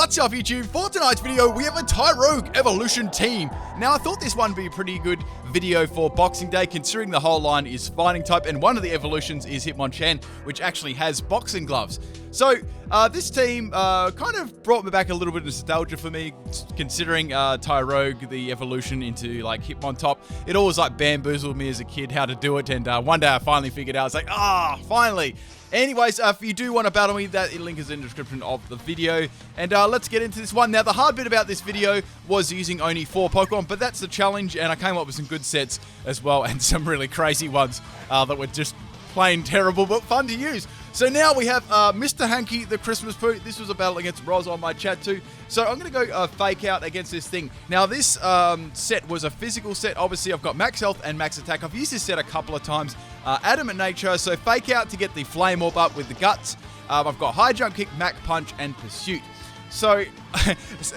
What's up YouTube? For tonight's video we have a Tyrogue evolution team. Now I thought this one would be a pretty good video for Boxing Day considering the whole line is fighting type and one of the evolutions is Hitmonchan, which actually has boxing gloves. So this team kind of brought me back a little bit of nostalgia for me considering Tyrogue, the evolution into like Hitmontop. It always like bamboozled me as a kid how to do it, and one day I finally figured out. I was like, finally. Anyways, if you do want to battle me, that link is in the description of the video. And let's get into this one. Now, the hard bit about this video was using only 4 Pokemon, but that's the challenge, and I came up with some good sets as well, and some really crazy ones that were just plain terrible, but fun to use. So now we have Mr. Hanky, the Christmas Poo. This was a battle against Roz on my chat too. So I'm going to go fake out against this thing. Now this set was a physical set. Obviously I've got max health and max attack. I've used this set a couple of times. Adamant nature, so fake out to get the flame orb up with the guts. I've got high jump kick, Mac punch, and pursuit. So,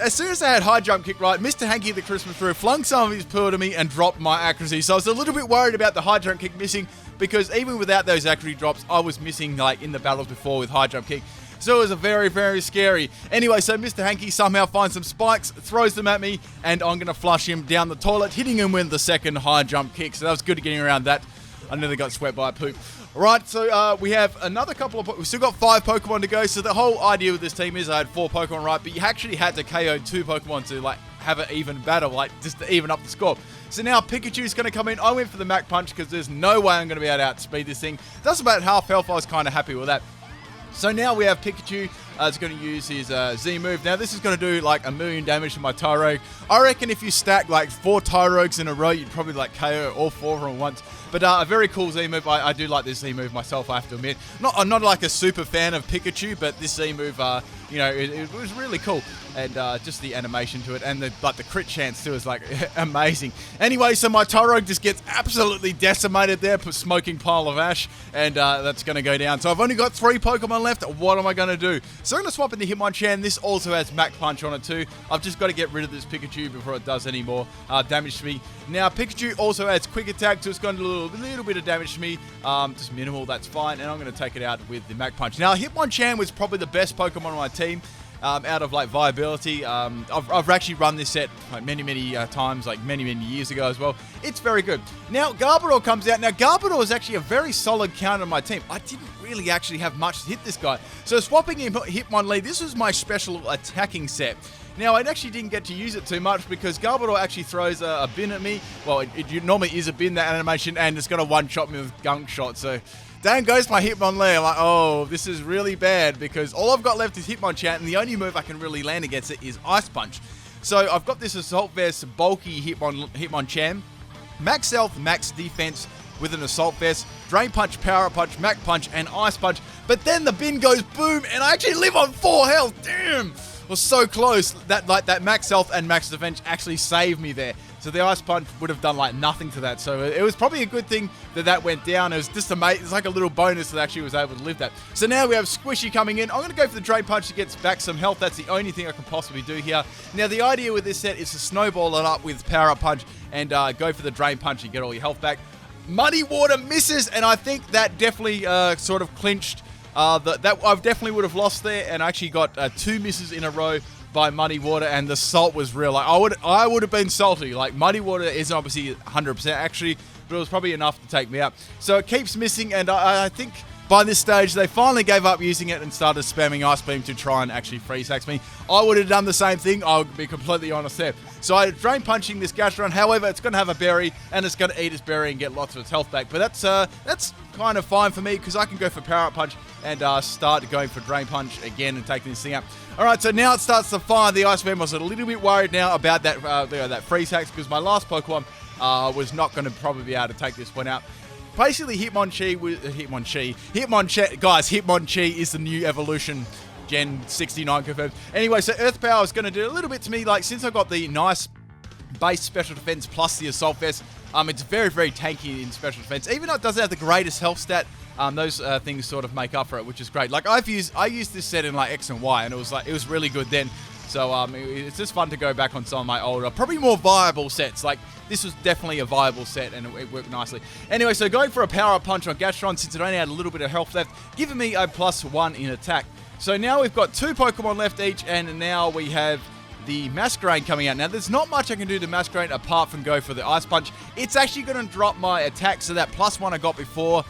as soon as I had high jump kick right, Mr. Hanky the Christmas Brew flung some of his poo to me and dropped my accuracy. So I was a little bit worried about the high jump kick missing, because even without those accuracy drops, I was missing like in the battles before with high jump kick. So it was a very, very scary. Anyway, so Mr. Hanky somehow finds some spikes, throws them at me, and I'm going to flush him down the toilet, hitting him with the second high jump kick. So that was good getting around that. I nearly got swept by a poop. Alright, so we have another couple of... We've still got 5 Pokemon to go. So the whole idea with this team is I had 4 Pokemon right, but you actually had to KO 2 Pokemon to like have an even battle, like just to even up the score. So now Pikachu's going to come in. I went for the Mac Punch because there's no way I'm going to be able to outspeed this thing. That's about half health. I was kind of happy with that. So now we have Pikachu. Is going to use his Z move. Now this is going to do like 1,000,000 damage to my Tyrogue. I reckon if you stack like 4 Tyrogues in a row, you'd probably like KO all 4 of them at once. But a very cool Z move. I do like this Z move myself, I have to admit. I'm not like a super fan of Pikachu, but this Z move, you know, it was really cool. And just the animation to it and the crit chance too is like amazing. Anyway, so my Tyrogue just gets absolutely decimated there, smoking pile of ash, and that's going to go down. So I've only got 3 Pokemon left. What am I going to do? So I'm going to swap into Hitmonchan. This also has Mac Punch on it too. I've just got to get rid of this Pikachu before it does any more damage to me. Now Pikachu also has Quick Attack, so it's going to do a little bit of damage to me. Just minimal, that's fine. And I'm going to take it out with the Mac Punch. Now Hitmonchan was probably the best Pokemon on my team. Out of like viability. I've actually run this set like many times, like many years ago as well. It's very good. Now Garbodor comes out. Now Garbodor is actually a very solid counter on my team. I didn't really actually have much to hit this guy. So swapping in Hitmonlee, this was my special attacking set. Now, I actually didn't get to use it too much because Garbodor actually throws a bin at me. Well, it normally is a bin, that animation, and it's going to one-shot me with Gunk Shot. So, down goes my Hitmonlee. I'm like, oh, this is really bad because all I've got left is Hitmonchan, and the only move I can really land against it is Ice Punch. So, I've got this Assault Vest, bulky Hitmonchan, max health, max defense with an Assault Vest, Drain Punch, Power Punch, Mac Punch, and Ice Punch. But then the bin goes boom, and I actually live on 4 health. Damn! Was so close that like that max health and max defense actually saved me there. So the Ice Punch would have done like nothing to that. So it was probably a good thing that went down. It was just amazing. It's like a little bonus that actually was able to live that. So now we have Squishy coming in. I'm going to go for the Drain Punch to get back some health. That's the only thing I can possibly do here. Now the idea with this set is to snowball it up with Power Up Punch and go for the Drain Punch and get all your health back. Muddy Water misses, and I think that definitely sort of clinched. That I definitely would have lost there, and I actually got 2 misses in a row by Muddy Water, and the salt was real. Like I would have been salty. Like Muddy Water is obviously 100% actually, but it was probably enough to take me out. So it keeps missing, and I think by this stage they finally gave up using it and started spamming Ice Beam to try and actually freeze hacks me. I would have done the same thing. I would be completely honest there. So I Drain Punching this Gastron. However, it's going to have a berry, and it's going to eat its berry and get lots of its health back. But that's kind of fine for me because I can go for Power Up Punch and start going for Drain Punch again and taking this thing out. Alright, so now it starts to fire the Ice Beam. I was a little bit worried now about that freeze hacks because my last Pokemon was not going to probably be able to take this one out. Basically, Hitmonchan, guys, Hitmonchan is the new evolution. Gen 69 confirmed. Anyway, so Earth Power is going to do a little bit to me. Like, since I got the nice base special defense plus the Assault Vest, it's very, very tanky in special defense. Even though it doesn't have the greatest health stat, those things sort of make up for it, which is great. Like, I used this set in like X and Y, and it was really good then. So it's just fun to go back on some of my older, probably more viable sets. Like, this was definitely a viable set, and it worked nicely. Anyway, so going for a Power Up Punch on Gastron, since it only had a little bit of health left, giving me a +1 in attack. So now we've got 2 Pokemon left each, and now we have the Masquerain coming out. Now, there's not much I can do to Masquerain apart from go for the Ice Punch. It's actually going to drop my attack, so that +1 I got before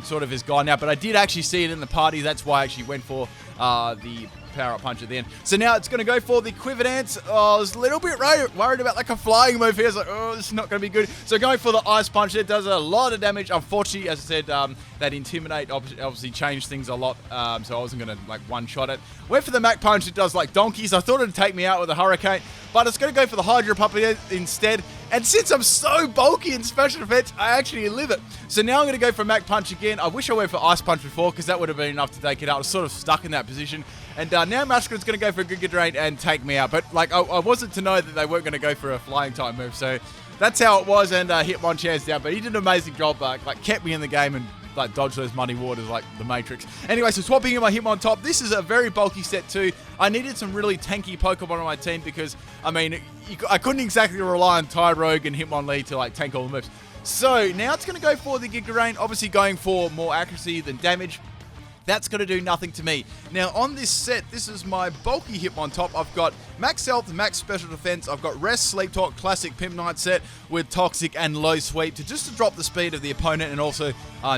sort of is gone now. But I did actually see it in the party. That's why I actually went for the Power-Up Punch at the end. So now it's going to go for the Quiver Dance. Oh, I was a little bit worried about like a flying move here. I was like, oh, this is not going to be good. So going for the Ice Punch, it does a lot of damage. Unfortunately, as I said, that Intimidate obviously changed things a lot. So I wasn't going to like one-shot it. Went for the Mach Punch. It does like donkeys. I thought it'd take me out with a Hurricane, but it's going to go for the Hydro Pump instead. And since I'm so bulky in special defense, I actually live it. So now I'm going to go for Mach Punch again. I wish I went for Ice Punch before, because that would have been enough to take it out. I was sort of stuck in that position. And now Masquerain's going to go for a Giga Drain and take me out. But like I wasn't to know that they weren't going to go for a flying type move. So that's how it was. And Hitmonchan's down. But he did an amazing job. Like kept me in the game and like dodge those muddy waters like the Matrix. Anyway, so swapping in my Hitmontop. This is a very bulky set too. I needed some really tanky Pokemon on my team because, I mean, I couldn't exactly rely on Tyrogue and Hitmonlee to like tank all the moves. So now it's going to go for the Giga Drain, obviously going for more accuracy than damage. That's going to do nothing to me. Now, on this set, this is my bulky Hitmontop. I've got max health, max special defense. I've got rest, sleep talk, classic Pimpnite set with toxic and low sweep to drop the speed of the opponent, and also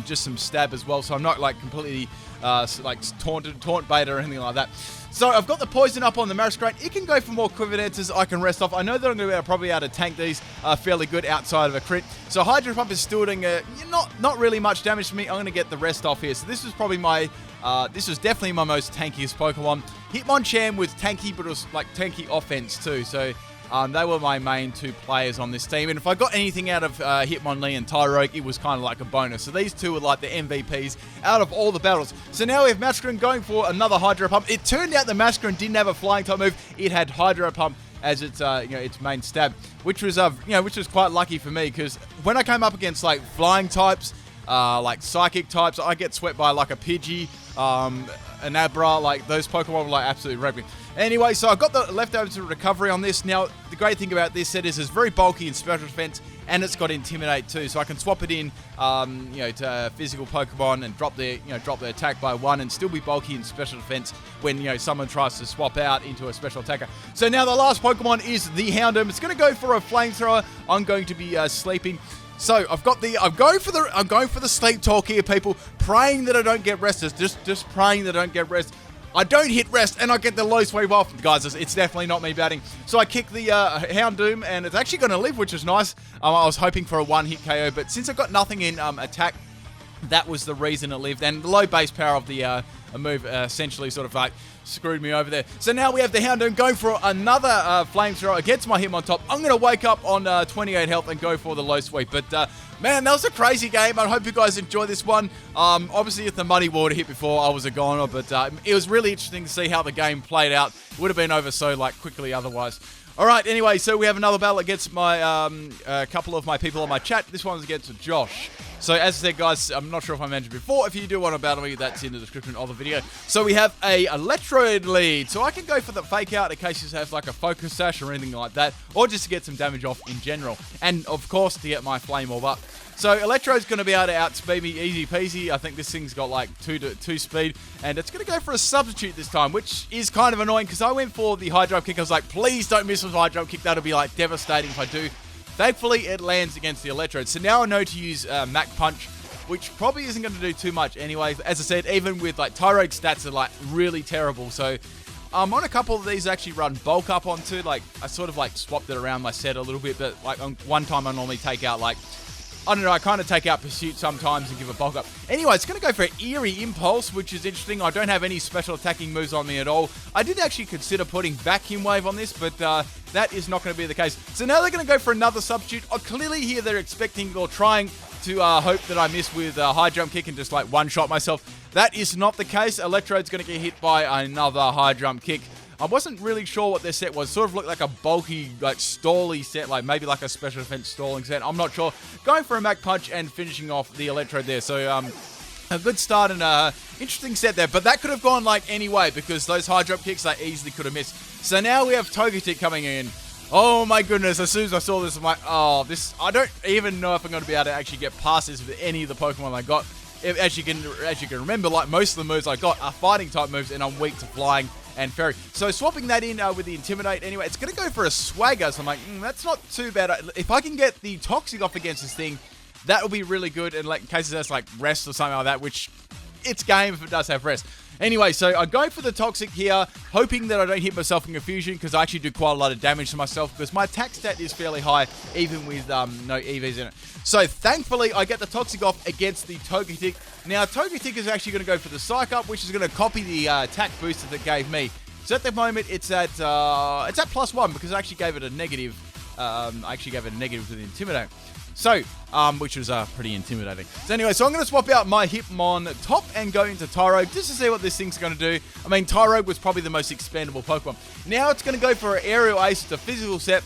just some stab as well. So I'm not like completely like taunt bait or anything like that. So I've got the poison up on the Masquerain. It can go for more Quiver Dances. I can rest off. I know that I'm going to be probably able to tank these fairly good outside of a crit. So Hydro Pump is still doing not really much damage to me. I'm going to get the rest off here. So this was probably my, this was definitely my most tankiest Pokemon. Hitmonchan was tanky, but it was like tanky offense too. So they were my main 2 players on this team. And if I got anything out of Hitmonlee and Tyrogue, it was kind of like a bonus. So these 2 were like the MVPs out of all the battles. So now we have Masquerain going for another Hydro Pump. It turned out the Masquerain didn't have a flying type move. It had Hydro Pump as its its main stab, which was which was quite lucky for me, because when I came up against like flying types, like psychic types, I get swept by like a Pidgey, an Abra, like those Pokemon were like absolutely wrecked me. Anyway, so I've got the leftovers of recovery on this. Now, the great thing about this set is it's very bulky in special defense, and it's got Intimidate too, so I can swap it in, to physical Pokemon and drop their attack by 1, and still be bulky in special defense when someone tries to swap out into a special attacker. So now the last Pokemon is the Houndoom. It's going to go for a Flamethrower. I'm going to be sleeping. So I'm going for the sleep talk here, people. Praying that I don't get rested. Just praying that I don't get rest. I don't hit rest, and I get the low sweep off. Guys, it's definitely not me batting. So I kick the Houndoom, and it's actually going to live, which is nice. I was hoping for a 1-hit KO, but since I got nothing in attack, that was the reason it lived. And the low base power of the move essentially sort of like screwed me over there. So now we have the Houndoom going for another Flamethrower against my Hitmontop. I'm going to wake up on 28 health and go for the low sweep. But man, that was a crazy game. I hope you guys enjoy this one. Obviously, if the muddy water hit before, I was a goner, but it was really interesting to see how the game played out. It would have been over so like quickly otherwise. All right, anyway, so we have another battle against my a couple of my people on my chat. This one's against Josh. So as I said, guys, I'm not sure if I mentioned before, if you do want to battle me, that's in the description of the video. So we have a Electrode lead. So I can go for the fake out in case you have like a focus sash or anything like that, or just to get some damage off in general. And of course, to get my flame orb up. So Electrode's going to be able to outspeed me easy peasy. I think this thing's got like 2 speed, and it's going to go for a substitute this time, which is kind of annoying because I went for the high jump kick. I was like, please don't miss with high jump kick. That'll be like devastating if I do. Thankfully, it lands against the Electrode. So now I know to use Mach Punch, which probably isn't going to do too much anyway. As I said, even with like Tyrogue stats are like really terrible. So on a couple of these, I actually run bulk up onto. Like I sort of like swapped it around my set a little bit, but like on one time I normally take out like, I don't know, I kind of take out Pursuit sometimes and give a bulk up. Anyway, it's going to go for Eerie Impulse, which is interesting. I don't have any special attacking moves on me at all. I did actually consider putting Vacuum Wave on this, but that is not going to be the case. So now they're going to go for another substitute. Clearly here they're expecting or trying to hope that I miss with High Jump Kick and just like one-shot myself. That is not the case. Electrode's going to get hit by another High Jump Kick. I wasn't really sure what their set was. Sort of looked like a bulky, like stally set, like maybe like a special defense stalling set. I'm not sure. Going for a Mach Punch and finishing off the Electrode there. So a good start and interesting set there. But that could have gone like any way because those high drop kicks I easily could have missed. So now we have Togetic coming in. Oh my goodness, as soon as I saw this, I'm like, oh, this, I don't even know if I'm going to be able to actually get past this with any of the Pokemon I got. as you can remember, like most of the moves I got are fighting type moves, and I'm weak to flying and fairy. So swapping that in with the Intimidate, anyway, it's going to go for a Swagger. So I'm like, that's not too bad. If I can get the Toxic off against this thing, that will be really good. And like in case it has like rest or something like that, which it's game if it does have rest. Anyway, so I go for the Toxic here, hoping that I don't hit myself in Confusion, because I actually do quite a lot of damage to myself, because my attack stat is fairly high, even with no EVs in it. So thankfully, I get the Toxic off against the Togetic. Now, Togetic is actually going to go for the Psych Up, which is going to copy the attack booster that gave me. So at the moment, it's at +1, because I actually gave it a negative. I actually gave it a negative to the Intimidate. So, which was pretty intimidating. So anyway, so I'm going to swap out my Hitmontop and go into Tyrogue just to see what this thing's going to do. I mean, Tyrogue was probably the most expandable Pokemon. Now it's going to go for an Aerial Ace. It's a physical set.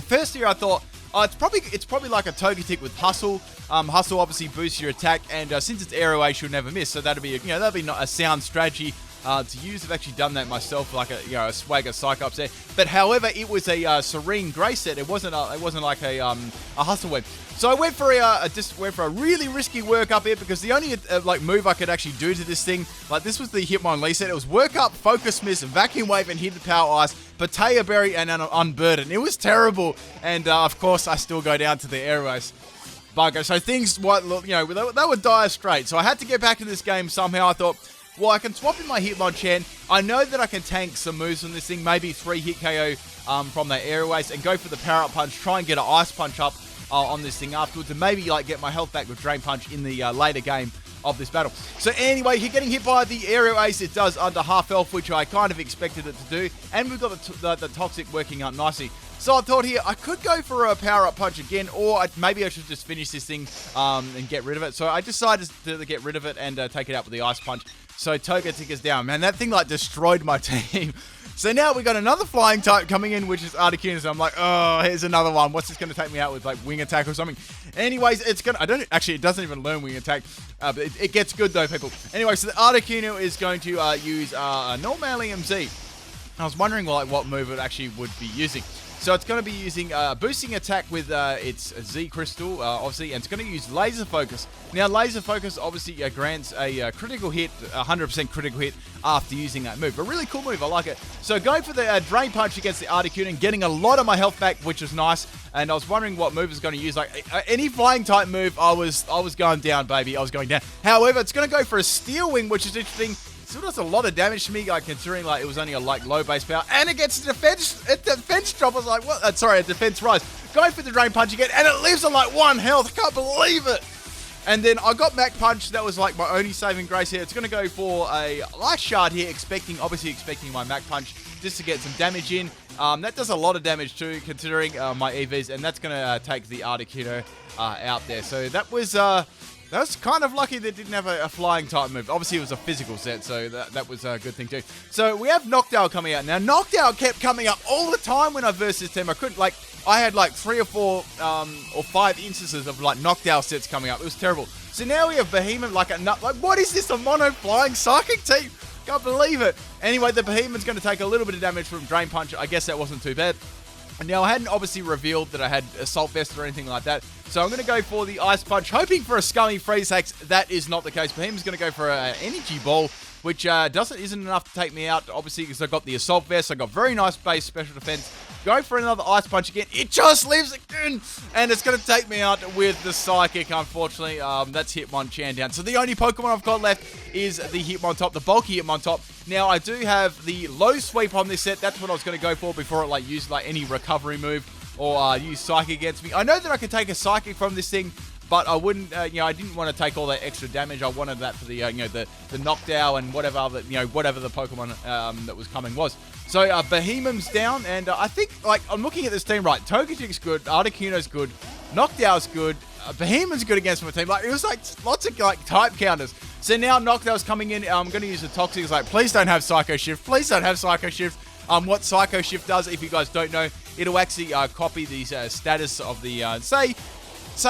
First here I thought, it's probably like a Togetic with Hustle. Hustle obviously boosts your attack, and since it's Aerial Ace, you'll never miss. So that'll be a sound strategy to use. I've actually done that myself, like a Swagger Psych Up set. But however, it was a Serene Grey set. It wasn't like a Hustle Web. So I went for a really risky work up here, because the only move I could actually do to this thing, like this was the Hitmonlee set. It was Work Up, Focus Miss, Vacuum Wave, and Hidden Power Ice, Patea Berry, and an Unburden. It was terrible, and of course I still go down to the Aerial Ace bugger. So things, they would die straight. So I had to get back in this game somehow. I thought, well, I can swap in my Hitmonchan. I know that I can tank some moves on this thing, maybe 3 hit KO from that Aerial Ace, and go for the Power Up Punch, try and get an Ice Punch up on this thing afterwards, and maybe get my health back with Drain Punch in the later game of this battle. So anyway, getting hit by the Aerial Ace, it does under half health, which I kind of expected it to do, and we've got the Toxic working out nicely. So I thought here, I could go for a Power-Up Punch again, or maybe I should just finish this thing and get rid of it. So I decided to get rid of it and take it out with the Ice Punch. So Togetic is down. Man, that thing destroyed my team. So now we got another flying type coming in, which is Articuno. So I'm like, oh, here's another one. What's this going to take me out with, Wing Attack or something? Anyways, it doesn't even learn Wing Attack, but it gets good though, people. Anyway, so the Articuno is going to use Normalium Z. I was wondering, what move it actually would be using. So it's going to be using boosting attack with its Z Crystal, obviously, and it's going to use Laser Focus. Now, Laser Focus obviously grants a critical hit, 100% critical hit after using that move. A really cool move, I like it. So going for the Drain Punch against the Articuno and getting a lot of my health back, which is nice. And I was wondering what move is going to use. Any flying type move, I was going down, baby. I was going down. However, it's going to go for a Steel Wing, which is interesting. Still does a lot of damage to me, considering it was only a low base power, and it gets a defense drop. I was like, what? A defense rise. Going for the Drain Punch again, and it lives on 1 health. I can't believe it. And then I got Mach Punch. That was my only saving grace here. It's going to go for a Light Shard here, obviously expecting my Mach Punch just to get some damage in. That does a lot of damage too, considering my EVs, and that's going to take the Articuno out there. So that was kind of lucky that it didn't have a flying type move. Obviously, it was a physical set, so that was a good thing too. So we have Noctowl coming out. Now, Noctowl kept coming up all the time when I versed this team. I couldn't, I had 3 or 4 or 5 instances of Noctowl sets coming up. It was terrible. So now we have Behemoth, what is this, a mono flying psychic team? Can't believe it. Anyway, the Behemoth's going to take a little bit of damage from Drain Punch. I guess that wasn't too bad. Now, I hadn't obviously revealed that I had Assault Vest or anything like that, so I'm going to go for the Ice Punch, hoping for a Scummy Freeze Hacks. That is not the case. Behemoth's going to go for an Energy Ball, which isn't enough to take me out, obviously, because I've got the Assault Vest. I've got very nice base special defense. Go for another Ice Punch again. It just lives again, and it's going to take me out with the Psychic, unfortunately. That's Hitmonchan down. So the only Pokemon I've got left is the Hitmontop, the bulky Hitmontop. Now, I do have the Low Sweep on this set. That's what I was going to go for before it used any recovery move or use Psychic against me. I know that I could take a Psychic from this thing, but I wouldn't, I didn't want to take all that extra damage. I wanted that for the, the Noctowl and whatever other, whatever the Pokemon that was coming was. So Behemoth's down, and I think, I'm looking at this team right. Togetic's good, Articuno's good, Noctowl's good, Behemoth's good against my team. It was lots of type counters. So now Noctowl's coming in. I'm going to use the Toxic. It's please don't have Psycho Shift. Please don't have Psycho Shift. What Psycho Shift does, if you guys don't know, it'll actually copy the status of the, say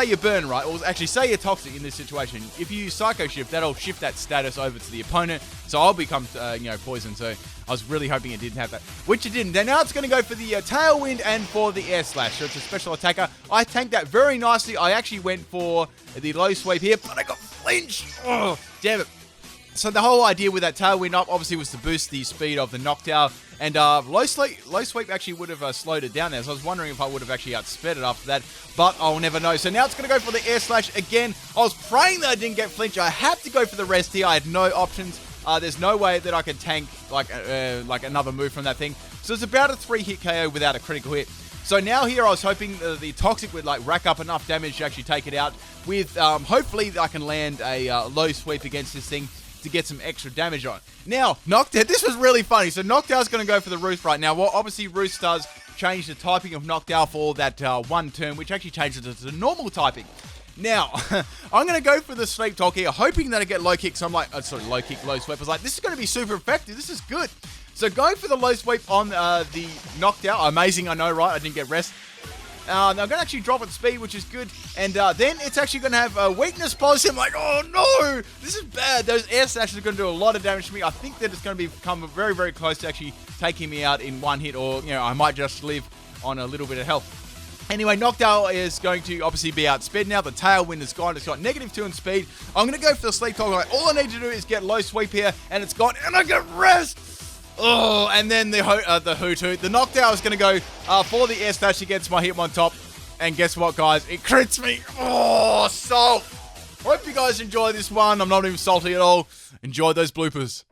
you burn, right? Or actually, say you're Toxic in this situation. If you use Psycho Shift, that'll shift that status over to the opponent. So I'll become, poison. So I was really hoping it didn't have that, which it didn't. And now it's going to go for the Tailwind and for the Air Slash. So it's a special attacker. I tanked that very nicely. I actually went for the Low Sweep here, but I got flinch. Oh, damn it. So the whole idea with that Tailwind up obviously was to boost the speed of the Noctowl, and low sweep actually would have slowed it down there, so I was wondering if I would have actually outsped it after that, but I'll never know. So now it's going to go for the Air Slash again. I was praying that I didn't get flinch. I had to go for the rest here. I had no options. There's no way that I could tank like another move from that thing. So it's about a 3-hit KO without a critical hit. So now here I was hoping the Toxic would like rack up enough damage to actually take it out with, hopefully I can land a low sweep against this thing to get some extra damage on. Now, Noctowl, this was really funny. So Noctowl's going to go for the Roost right now. Well, obviously Roost does change the typing of Noctowl for that one turn, which actually changes it to normal typing. Now, I'm going to go for the Sleep Talk here, hoping that I get low kick. So I'm like, low kick, low sweep. I was like, this is going to be super effective. This is good. So going for the low sweep on the Noctowl. Amazing, I know, right? I didn't get rest. Now I'm going to actually drop its speed, which is good. And then it's actually going to have a weakness policy. I'm like, oh no, this is bad. Those air slashes are going to do a lot of damage to me. I think that it's going to become very, very close to actually taking me out in one hit, or, you know, I might just live on a little bit of health. Anyway, Noctowl is going to obviously be outsped now. The Tailwind is gone. It's got -2 in speed. I'm going to go for the Sleep Talk. Like, all I need to do is get low sweep here, and it's gone, and I get rest. Oh, and then the Hoothoot. The Noctowl is going to go for the air slash against my Hitmontop. And guess what, guys? It crits me. Oh, salt. Hope you guys enjoy this one. I'm not even salty at all. Enjoy those bloopers.